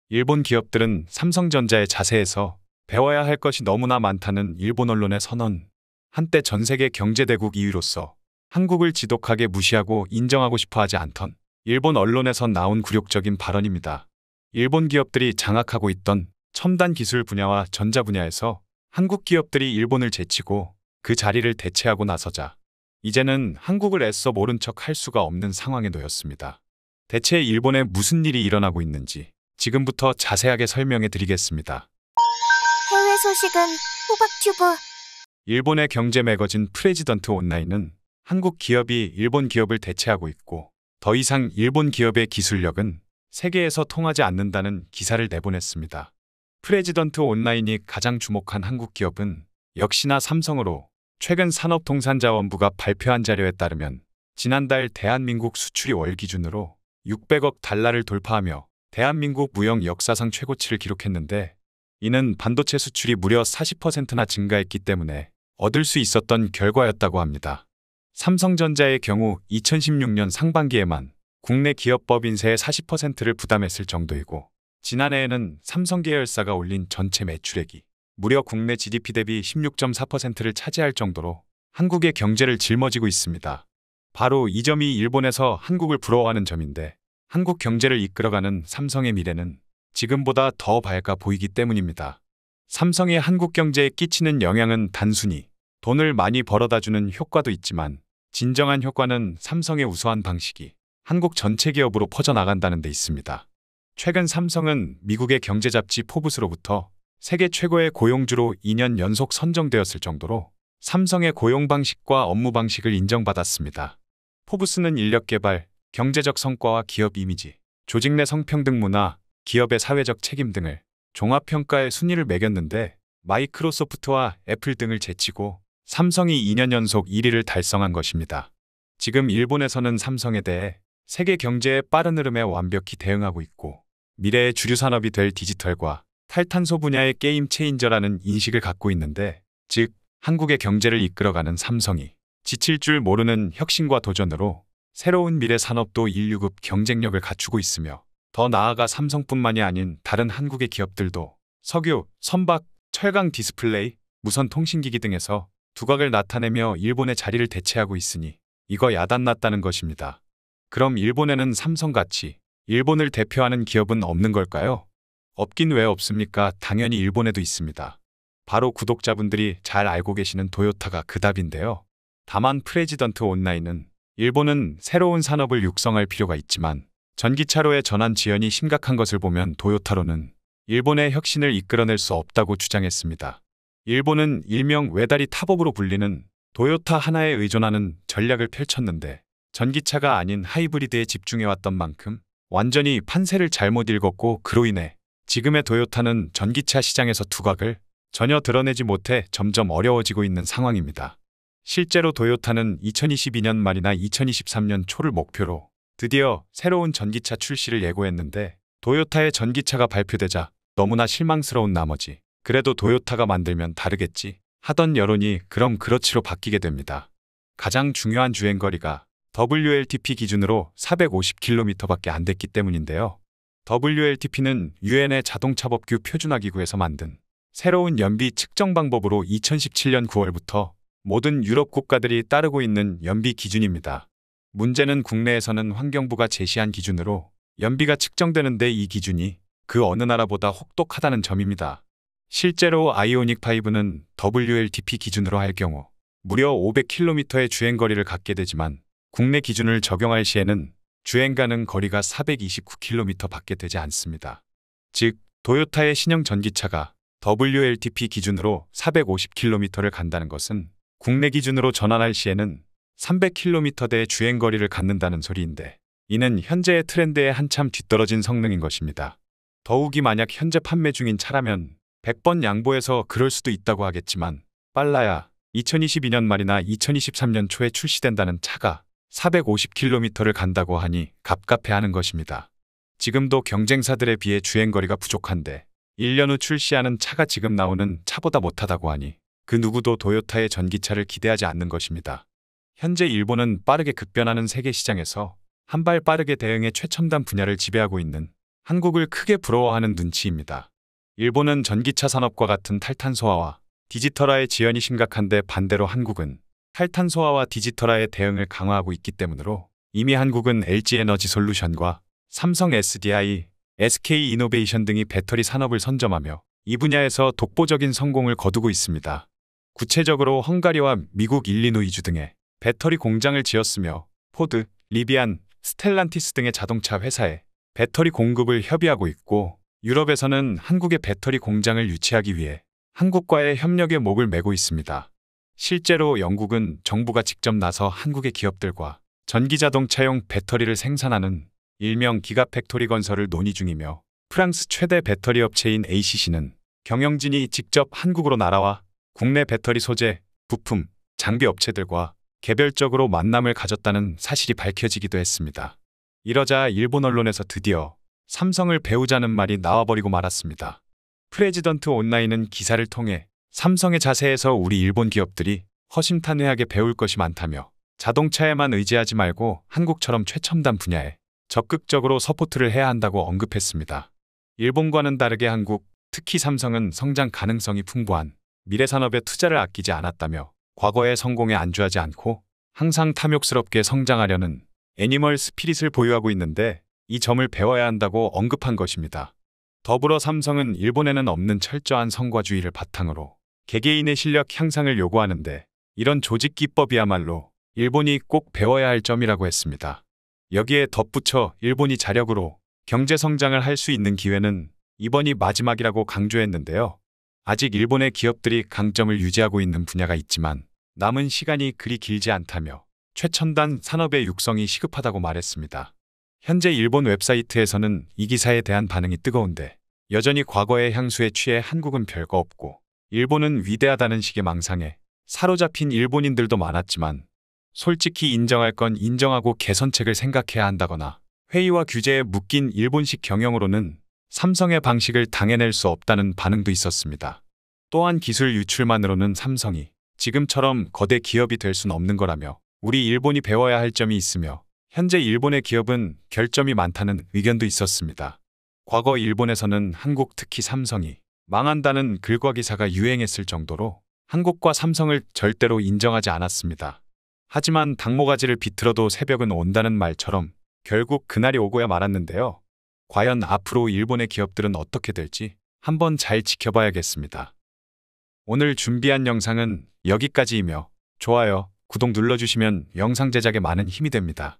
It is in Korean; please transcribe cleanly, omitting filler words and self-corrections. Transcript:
일본 기업들은 삼성전자의 자세에서 배워야 할 것이 너무나 많다는 일본 언론의 선언. 한때 전 세계 경제대국 2위로서 한국을 지독하게 무시하고 인정하고 싶어 하지 않던 일본 언론에서 나온 굴욕적인 발언입니다. 일본 기업들이 장악하고 있던 첨단 기술 분야와 전자 분야에서 한국 기업들이 일본을 제치고 그 자리를 대체하고 나서자 이제는 한국을 애써 모른 척 할 수가 없는 상황에 놓였습니다. 대체 일본에 무슨 일이 일어나고 있는지 지금부터 자세하게 설명해 드리겠습니다. 해외 소식은 호박튜브. 일본의 경제 매거진 프레지던트 온라인은 한국 기업이 일본 기업을 대체하고 있고 더 이상 일본 기업의 기술력은 세계에서 통하지 않는다는 기사를 내보냈습니다. 프레지던트 온라인이 가장 주목한 한국 기업은 역시나 삼성으로 최근 산업통상자원부가 발표한 자료에 따르면 지난달 대한민국 수출이 월 기준으로 600억 달러를 돌파하며 대한민국 무역 역사상 최고치를 기록했는데 이는 반도체 수출이 무려 40%나 증가했기 때문에 얻을 수 있었던 결과였다고 합니다. 삼성전자의 경우 2016년 상반기에만 국내 기업법 인세의 40%를 부담했을 정도이고 지난해에는 삼성 계열사가 올린 전체 매출액이 무려 국내 GDP 대비 16.4%를 차지할 정도로 한국의 경제를 짊어지고 있습니다. 바로 이 점이 일본에서 한국을 부러워하는 점인데 한국 경제를 이끌어가는 삼성의 미래는 지금보다 더 밝아 보이기 때문입니다. 삼성이 한국 경제에 끼치는 영향은 단순히 돈을 많이 벌어다주는 효과도 있지만 진정한 효과는 삼성의 우수한 방식이 한국 전체 기업으로 퍼져나간다는 데 있습니다. 최근 삼성은 미국의 경제잡지 포브스로부터 세계 최고의 고용주로 2년 연속 선정되었을 정도로 삼성의 고용 방식과 업무 방식을 인정받았습니다. 포브스는 인력 개발, 경제적 성과와 기업 이미지, 조직 내 성평등 문화, 기업의 사회적 책임 등을 종합평가의 순위를 매겼는데 마이크로소프트와 애플 등을 제치고 삼성이 2년 연속 1위를 달성한 것입니다. 지금 일본에서는 삼성에 대해 세계 경제의 빠른 흐름에 완벽히 대응하고 있고 미래의 주류 산업이 될 디지털과 탈탄소 분야의 게임 체인저라는 인식을 갖고 있는데 즉 한국의 경제를 이끌어가는 삼성이 지칠 줄 모르는 혁신과 도전으로 새로운 미래 산업도 인류급 경쟁력을 갖추고 있으며 더 나아가 삼성뿐만이 아닌 다른 한국의 기업들도 석유, 선박, 철강 디스플레이, 무선 통신기기 등에서 두각을 나타내며 일본의 자리를 대체하고 있으니 이거 야단났다는 것입니다. 그럼 일본에는 삼성같이 일본을 대표하는 기업은 없는 걸까요? 없긴 왜 없습니까? 당연히 일본에도 있습니다. 바로 구독자분들이 잘 알고 계시는 도요타가 그 답인데요. 다만 프레지던트 온라인은 일본은 새로운 산업을 육성할 필요가 있지만 전기차로의 전환 지연이 심각한 것을 보면 도요타로는 일본의 혁신을 이끌어낼 수 없다고 주장했습니다. 일본은 일명 외다리 탑업으로 불리는 도요타 하나에 의존하는 전략을 펼쳤는데 전기차가 아닌 하이브리드에 집중해왔던 만큼 완전히 판세를 잘못 읽었고 그로 인해 지금의 도요타는 전기차 시장에서 두각을 전혀 드러내지 못해 점점 어려워지고 있는 상황입니다. 실제로 도요타는 2022년 말이나 2023년 초를 목표로 드디어 새로운 전기차 출시를 예고했는데 도요타의 전기차가 발표되자 너무나 실망스러운 나머지 그래도 도요타가 만들면 다르겠지 하던 여론이 그럼 그렇지로 바뀌게 됩니다. 가장 중요한 주행거리가 WLTP 기준으로 450km밖에 안 됐기 때문인데요. WLTP는 유엔의 자동차법규 표준화기구에서 만든 새로운 연비 측정 방법으로 2017년 9월부터 모든 유럽 국가들이 따르고 있는 연비 기준입니다. 문제는 국내에서는 환경부가 제시한 기준으로 연비가 측정되는데 이 기준이 그 어느 나라보다 혹독하다는 점입니다. 실제로 아이오닉5는 WLTP 기준으로 할 경우 무려 500km의 주행거리를 갖게 되지만 국내 기준을 적용할 시에는 주행 가능 거리가 429km밖에 되지 않습니다. 즉, 도요타의 신형 전기차가 WLTP 기준으로 450km를 간다는 것은 국내 기준으로 전환할 시에는 300km대의 주행거리를 갖는다는 소리인데 이는 현재의 트렌드에 한참 뒤떨어진 성능인 것입니다. 더욱이 만약 현재 판매 중인 차라면 100번 양보해서 그럴 수도 있다고 하겠지만 빨라야 2022년 말이나 2023년 초에 출시된다는 차가 450km를 간다고 하니 갑갑해하는 것입니다. 지금도 경쟁사들에 비해 주행거리가 부족한데 1년 후 출시하는 차가 지금 나오는 차보다 못하다고 하니 그 누구도 도요타의 전기차를 기대하지 않는 것입니다. 현재 일본은 빠르게 급변하는 세계 시장에서 한 발 빠르게 대응해 최첨단 분야를 지배하고 있는 한국을 크게 부러워하는 눈치입니다. 일본은 전기차 산업과 같은 탈탄소화와 디지털화의 지연이 심각한데 반대로 한국은 탈탄소화와 디지털화의 대응을 강화하고 있기 때문으로 이미 한국은 LG에너지솔루션과 삼성 SDI, SK이노베이션 등이 배터리 산업을 선점하며 이 분야에서 독보적인 성공을 거두고 있습니다. 구체적으로 헝가리와 미국 일리노이주 등에 배터리 공장을 지었으며 포드, 리비안, 스텔란티스 등의 자동차 회사에 배터리 공급을 협의하고 있고 유럽에서는 한국의 배터리 공장을 유치하기 위해 한국과의 협력에 목을 매고 있습니다. 실제로 영국은 정부가 직접 나서 한국의 기업들과 전기자동차용 배터리를 생산하는 일명 기가팩토리 건설을 논의 중이며 프랑스 최대 배터리 업체인 ACC는 경영진이 직접 한국으로 날아와 국내 배터리 소재, 부품, 장비 업체들과 개별적으로 만남을 가졌다는 사실이 밝혀지기도 했습니다. 이러자 일본 언론에서 드디어 삼성을 배우자는 말이 나와버리고 말았습니다. 프레지던트 온라인은 기사를 통해 삼성의 자세에서 우리 일본 기업들이 허심탄회하게 배울 것이 많다며 자동차에만 의지하지 말고 한국처럼 최첨단 분야에 적극적으로 서포트를 해야 한다고 언급했습니다. 일본과는 다르게 한국, 특히 삼성은 성장 가능성이 풍부한 미래 산업에 투자를 아끼지 않았다며 과거의 성공에 안주하지 않고 항상 탐욕스럽게 성장하려는 애니멀 스피릿을 보유하고 있는데 이 점을 배워야 한다고 언급한 것입니다. 더불어 삼성은 일본에는 없는 철저한 성과주의를 바탕으로 개개인의 실력 향상을 요구하는데 이런 조직 기법이야말로 일본이 꼭 배워야 할 점이라고 했습니다. 여기에 덧붙여 일본이 자력으로 경제 성장을 할 수 있는 기회는 이번이 마지막이라고 강조했는데요. 아직 일본의 기업들이 강점을 유지하고 있는 분야가 있지만 남은 시간이 그리 길지 않다며 최첨단 산업의 육성이 시급하다고 말했습니다. 현재 일본 웹사이트에서는 이 기사에 대한 반응이 뜨거운데 여전히 과거의 향수에 취해 한국은 별거 없고 일본은 위대하다는 식의 망상에 사로잡힌 일본인들도 많았지만 솔직히 인정할 건 인정하고 개선책을 생각해야 한다거나 회의와 규제에 묶인 일본식 경영으로는 삼성의 방식을 당해낼 수 없다는 반응도 있었습니다. 또한 기술 유출만으로는 삼성이 지금처럼 거대 기업이 될 수는 없는 거라며 우리 일본이 배워야 할 점이 있으며 현재 일본의 기업은 결점이 많다는 의견도 있었습니다. 과거 일본에서는 한국 특히 삼성이 망한다는 글과 기사가 유행했을 정도로 한국과 삼성을 절대로 인정하지 않았습니다. 하지만 당모가지를 비틀어도 새벽은 온다는 말처럼 결국 그날이 오고야 말았는데요. 과연 앞으로 일본의 기업들은 어떻게 될지 한번 잘 지켜봐야겠습니다. 오늘 준비한 영상은 여기까지이며 좋아요, 구독 눌러주시면 영상 제작에 많은 힘이 됩니다.